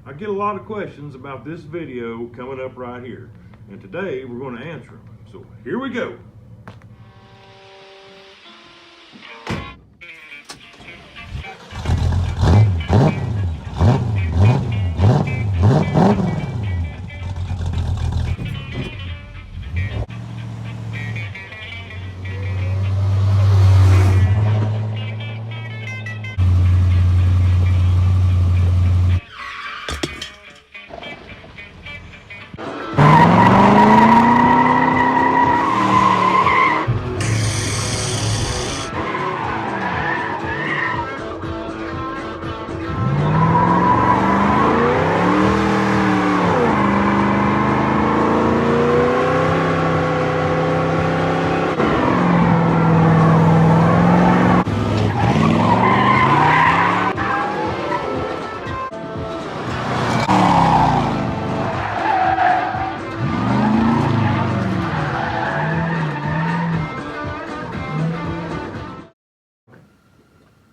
I get a lot of questions about this video coming up right here, and today we're going to answer them. So here we go.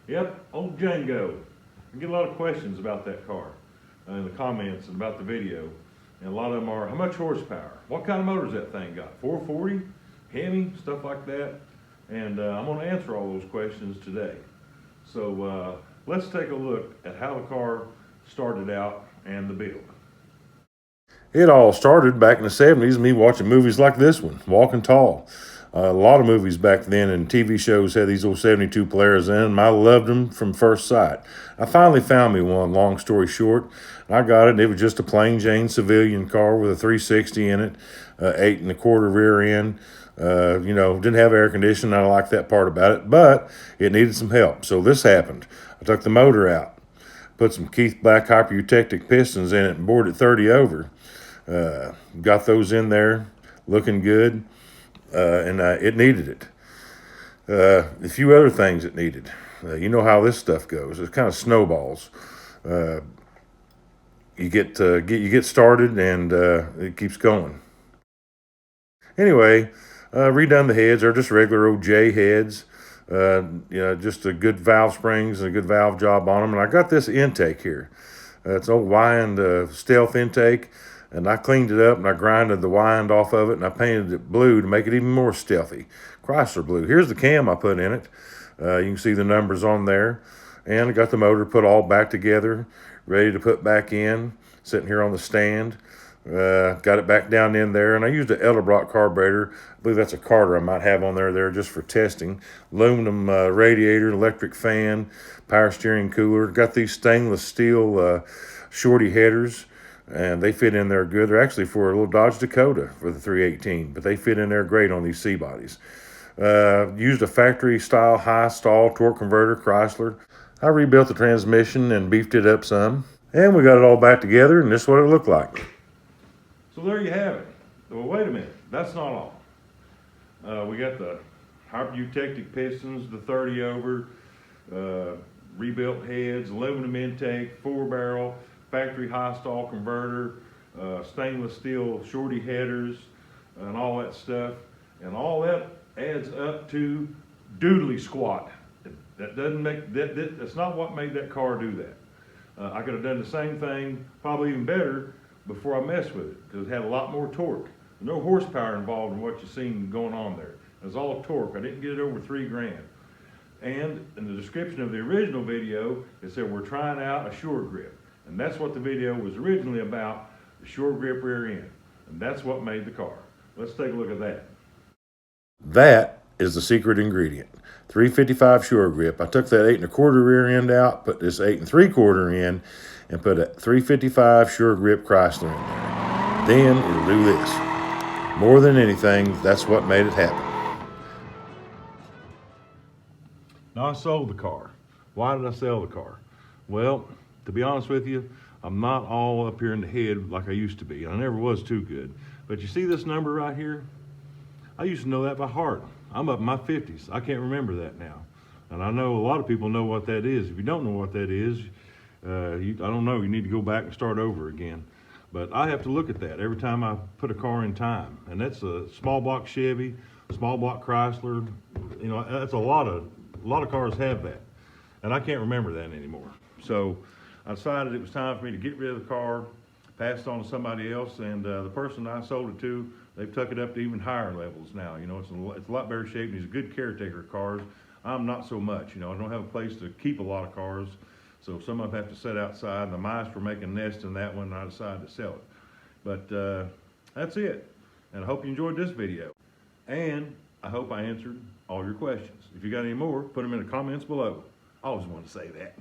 Yep, old Django. I get a lot of questions about that car in the comments and about the video. And a lot of them are, how much horsepower? What kind of motor's that thing got? 440? Hemi? Stuff like that. And I'm going to answer all those questions today. So let's take a look at how the car started out and the build. It all started back in the 70s, me watching movies like this one, Walking Tall. A lot of movies back then and TV shows had these old 72 Polaras in them. I loved them from first sight. I finally found me one, long story short. I got it, and it was just a plain Jane civilian car with a 360 in it, 8 1/4 rear end. Didn't have air conditioning. I like that part about it, but it needed some help. So this happened. I took the motor out, put some Keith Black hyper-eutectic pistons in it and bored it 30 over. Got those in there, looking good. And it needed it. A few other things it needed. You know how this stuff goes. It kind of snowballs. You get started and it keeps going. Anyway, redone the heads. They're just regular old J heads. Just a good valve springs and a good valve job on them. And I got this intake here. It's an old wind stealth intake. And I cleaned it up and I grinded the wind off of it and I painted it blue to make it even more stealthy. Chrysler blue. Here's the cam I put in it. You can see the numbers on there. And I got the motor put all back together, ready to put back in, sitting here on the stand. Got it back down in there, and I used an Edelbrock carburetor. I believe that's a Carter I might have on there just for testing. Aluminum radiator, electric fan, power steering cooler. Got these stainless steel shorty headers. And they fit in there good. They're actually for a little Dodge Dakota for the 318, but they fit in there great on these C-bodies. Used a factory-style high-stall torque converter, Chrysler. I rebuilt the transmission and beefed it up some. And we got it all back together, and this is what it looked like. So there you have it. Well, wait a minute. That's not all. We got the hyper-eutectic pistons, the 30 over, rebuilt heads, aluminum intake, 4-barrel, factory high stall converter, stainless steel shorty headers, and all that stuff. And all that adds up to doodly squat. That doesn't make that's not what made that car do that. I could have done the same thing, probably even better, before I messed with it, because it had a lot more torque. There's no horsepower involved in what you seen going on there. It was all torque. I didn't get it over 3 grand. And in the description of the original video, it said we're trying out a short grip. And that's what the video was originally about, the short grip rear end. And that's what made the car. Let's take a look at that. That is the secret ingredient. 355 short grip. I took that 8 1/4 rear end out, put this 8 3/4 in, and put a 355 short grip Chrysler in there. Then it'll do this. More than anything, that's what made it happen. Now I sold the car. Why did I sell the car? Well, to be honest with you, I'm not all up here in the head like I used to be. I never was too good. But you see this number right here? I used to know that by heart. I'm up in my 50s. I can't remember that now. And I know a lot of people know what that is. If you don't know what that is, I don't know, you need to go back and start over again. But I have to look at that every time I put a car in time. And that's a small block Chevy, small block Chrysler. You know, that's a lot of cars have that. And I can't remember that anymore. So I decided it was time for me to get rid of the car, pass it on to somebody else, and the person I sold it to, they've took it up to even higher levels now. You know, it's a lot better shape, and he's a good caretaker of cars. I'm not so much. You know, I don't have a place to keep a lot of cars, so some of them have to sit outside, and the mice were making nests in that one, and I decided to sell it. But that's it, and I hope you enjoyed this video. And I hope I answered all your questions. If you got any more, put them in the comments below. I always want to say that.